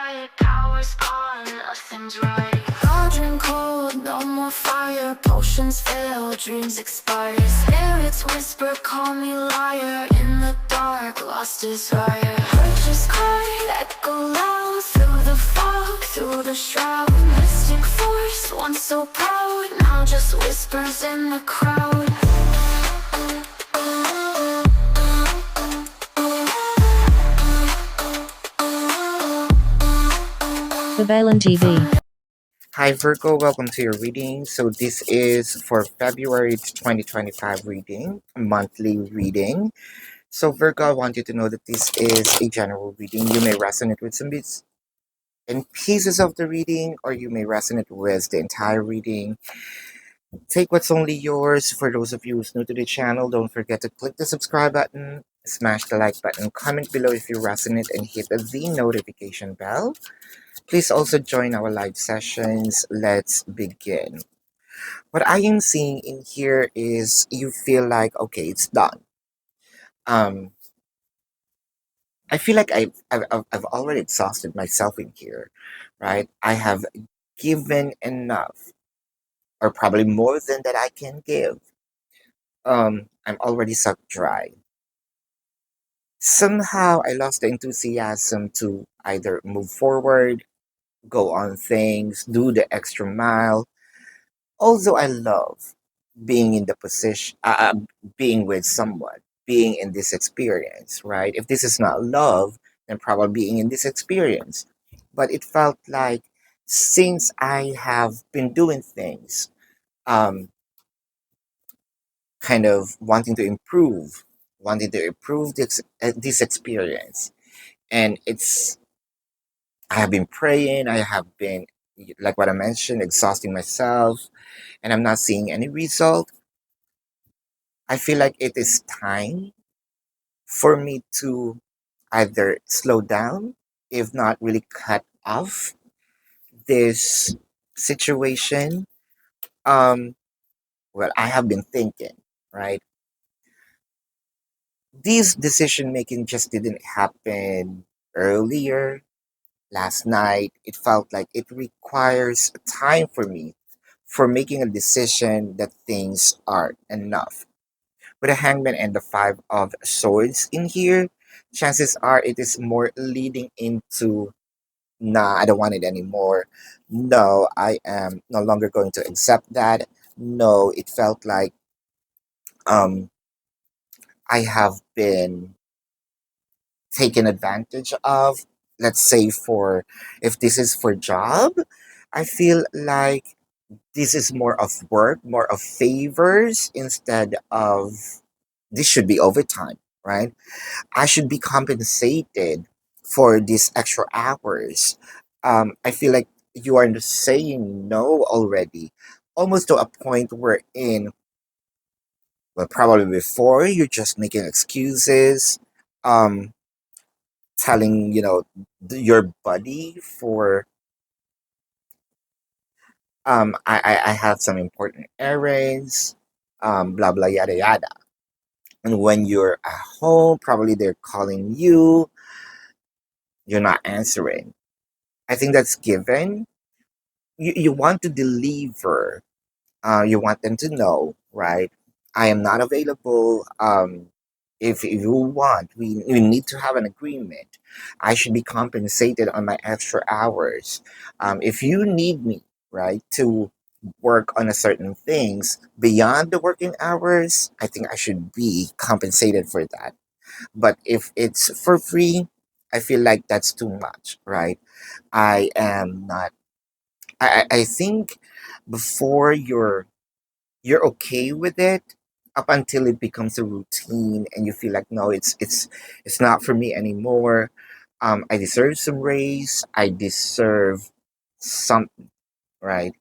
quiet, power's gone, nothing's right. Cauldron cold, no more fire. Potions fail, dreams expire. Spirits whisper, call me liar. In the dark, lost desire. Purchase card, echo loud. Through the fog, through the shroud. Mystic force, once so proud. Now just whispers in the crowd. babaylantv. Hi Virgo, welcome to your reading. So this is for February 2025 reading, a monthly reading. So Virgo, I want you to know that this is a general reading. You may resonate with some bits and pieces of the reading, or you may resonate with the entire reading. Take what's only yours. For those of you who's new to the channel, don't forget to click the subscribe button, smash the like button, comment below if you resonate, and hit the notification bell. Please also join our live sessions. Let's begin. What I am seeing in here is you feel like, okay, it's done. Um, I feel like I've already exhausted myself in here, right? I have given enough, or probably more than that I can give. I'm already sucked dry. Somehow I lost the enthusiasm to either move forward, go on things, do the extra mile. Although I love being in the position, being with someone, being in this experience, right? If this is not love, then probably being in this experience. But it felt like since I have been doing things, um, kind of wanting to improve this experience, and I have been praying, I have been, like what I mentioned, exhausting myself, and I'm not seeing any result. I feel like it is time for me to either slow down, if not really cut off this situation. Um, well, I have been thinking, right? This decision making just didn't happen earlier last night. It felt like it requires time for me for making a decision that things are enough. With a hangman and the five of swords in here, chances are it is more leading into, nah, I don't want it anymore. No, I am no longer going to accept that. No, it felt like um I have been taken advantage of. Let's say for, if this is for job, I feel like this is more of work, more of favors instead of, this should be overtime, right? I should be compensated for these extra hours. I feel like you are saying no already, almost to a point where in, well, probably before you're just making excuses, um, telling your buddy for, I have some important errands, blah blah yada yada. And when you're at home, probably they're calling you, you're not answering. I think that's given. You want to deliver, you want them to know, right? I am not available. If you want, we need to have an agreement. I should be compensated on my extra hours. If you need me, right, to work on a certain things beyond the working hours, I think I should be compensated for that. But if it's for free, I feel like that's too much, right? I am not. I think before you're okay with it, up until it becomes a routine and you feel like, no, it's not for me anymore. I deserve some raise. I deserve something, right?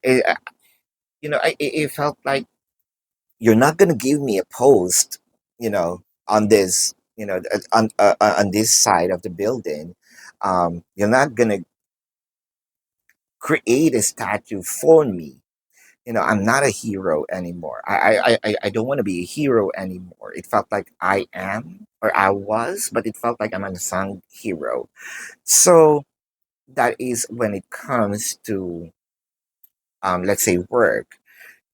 It, it felt like you're not gonna give me a post, on this, on this side of the building. You're not gonna create a statue for me. I'm not a hero anymore. I don't want to be a hero anymore. It felt like I am, or I was, but it felt like I'm an unsung hero. So That is when it comes to, let's say, work.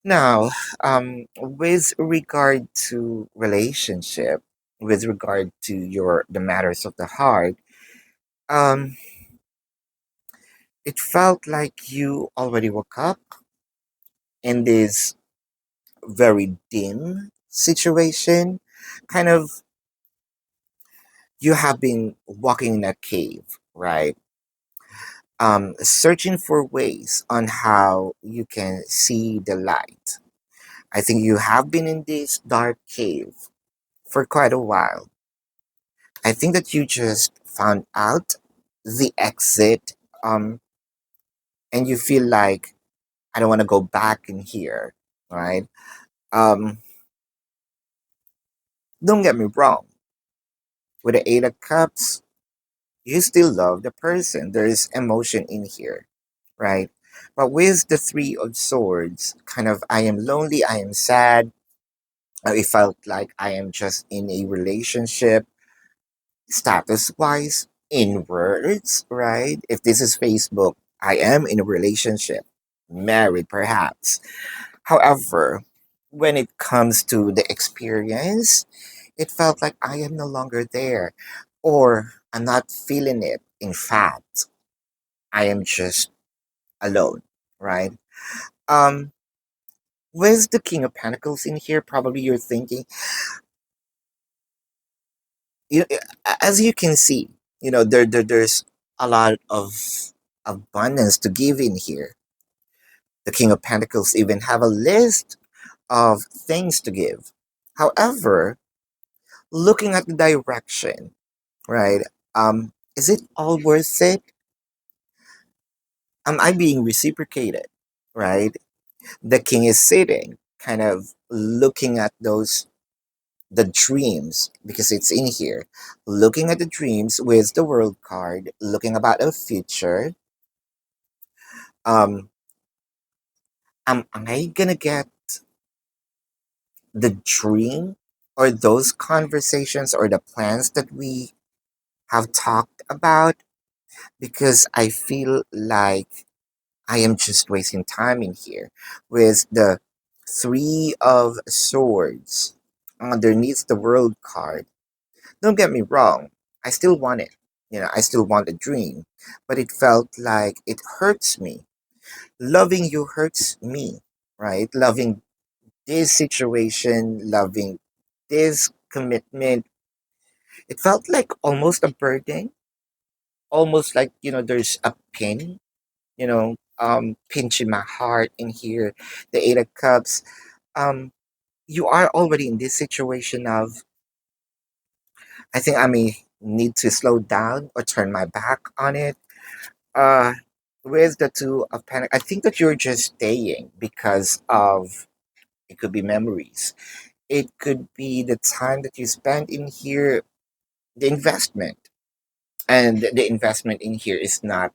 Now, with regard to relationship, with regard to the matters of the heart, um, it felt like you already woke up in this very dim situation. Kind of, you have been walking in a cave, right? Searching for ways on how you can see the light. I think you have been in this dark cave for quite a while. I think that you just found out the exit, um, and you feel like I don't want to go back in here, right? Um, don't get me wrong. With the Eight of Cups, you still love the person. There is emotion in here, right? But with the Three of Swords, kind of, I am lonely, I am sad. It felt like I am just in a relationship, status wise, in words, right? If this is Facebook, I am in a relationship, married perhaps. However, when it comes to the experience, it felt like I am no longer there, or I'm not feeling it. In fact, I am just alone, right? Um, with the King of Pentacles in here, probably you're thinking, you as you can see, there's a lot of abundance to give in here. The King of Pentacles even have a list of things to give. However, looking at the direction, right? Is it all worth it? Am I being reciprocated? Right? The king is sitting, kind of looking at the dreams, because it's in here, looking at the dreams with the world card, looking about a future. Um, am I gonna get the dream, or those conversations, or the plans that we have talked about? Because I feel like I am just wasting time in here with the Three of Swords underneath the World card. Don't get me wrong, I still want it. I still want a dream, but it felt like it hurts me. Loving you hurts me, right? Loving this situation, loving this commitment, it felt like almost a burden, almost like, there's a pin, pinching my heart in here. The Eight of Cups. Um, you are already in this situation of, I think I may need to slow down or turn my back on it. Uh, with the Two of Panic, I think that you're just staying because of, it could be memories. It could be the time that you spend in here, the investment. And the investment in here is not,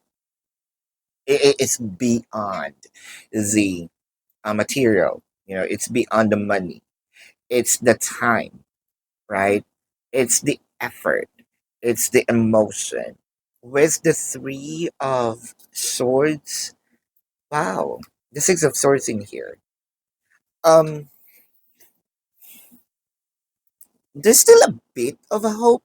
it's beyond the material. It's beyond the money. It's the time, right? It's the effort. It's the emotion. With the Three of Swords, wow, the Six of Swords in here. Um, there's still a bit of a hope,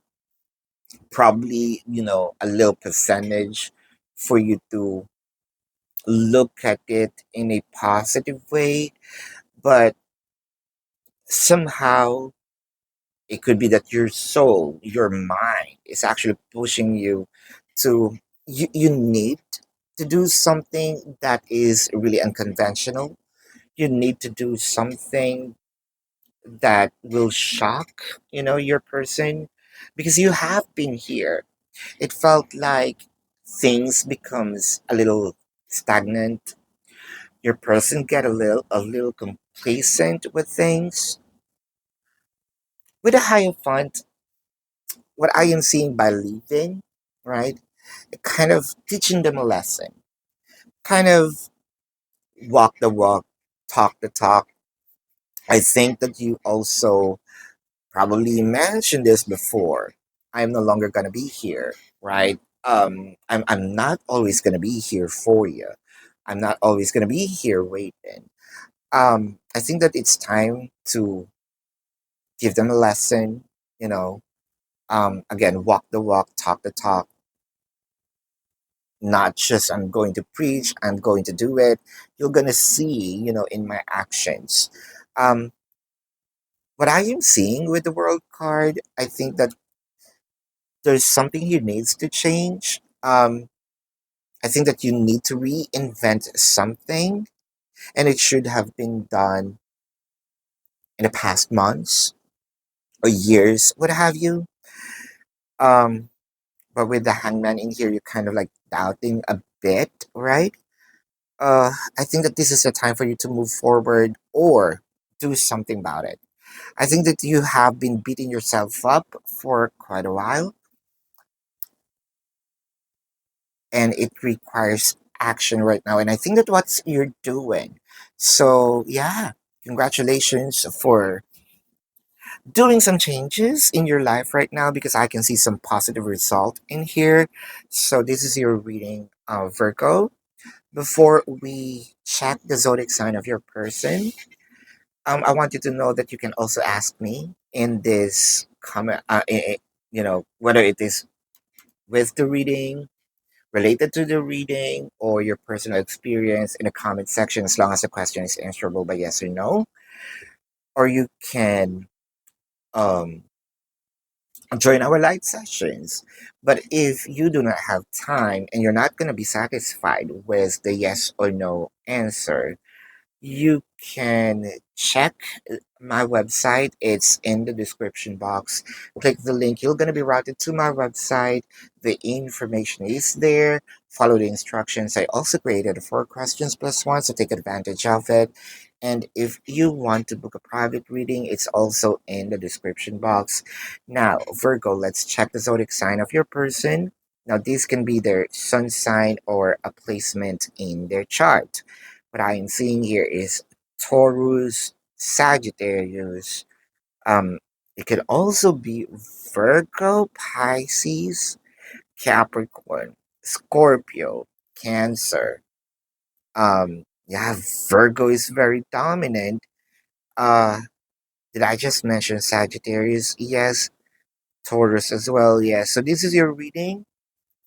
probably, a little percentage for you to look at it in a positive way, but somehow it could be that your soul, your mind is actually pushing you to, you need to do something that is really unconventional. You need to do something that will shock, your person, because you have been here. It felt like things becomes a little stagnant. Your person get a little complacent with things. With a Hierophant, what I am seeing by leaving, right? Kind of teaching them a lesson, kind of walk the walk, talk the talk. I think that you also probably mentioned this before. I'm no longer going to be here, right? I'm not always gonna be here for you. I'm not always gonna be here waiting. I think that it's time to give them a lesson, you know. Again, walk the walk, talk the talk, not just I'm going to preach, I'm going to do it. You're gonna see, in my actions. Um, what I am seeing with the world card, I think that there's something you needs to change. I think that you need to reinvent something, and it should have been done in the past months or years, what have you. Um, but with the hangman in here, you're kind of like doubting a bit, right? I think that this is a time for you to move forward or do something about it. I think that you have been beating yourself up for quite a while, and it requires action right now. And I think that what you're doing. So, yeah, congratulations for doing some changes in your life right now because I can see some positive result in here. So, this is your reading, Virgo. Before we check the zodiac sign of your person, I want you to know that you can also ask me in this comment, whether it is with the reading, related to the reading, or your personal experience in the comment section, as long as the question is answerable by yes or no. Or you can um, join our live sessions. But if you do not have time and you're not going to be satisfied with the yes or no answer, you can check my website. It's in the description box. Click the link. You're going to be routed to my website. The information is there. Follow the instructions. I also created a 4 questions plus one, so take advantage of it. And if you want to book a private reading, it's also in the description box. Now, Virgo, let's check the zodiac sign of your person. Now, this can be their sun sign or a placement in their chart. What I am seeing here is Taurus, Sagittarius. Um, it could also be Virgo, Pisces, Capricorn, Scorpio, Cancer. Yeah, Virgo is very dominant. Uh, did I just mention Sagittarius? Yes. Taurus as well. Yes. So this is your reading,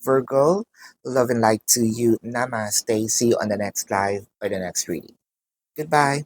Virgo. Love and light to you. Namaste. See you on the next live or the next reading. Goodbye.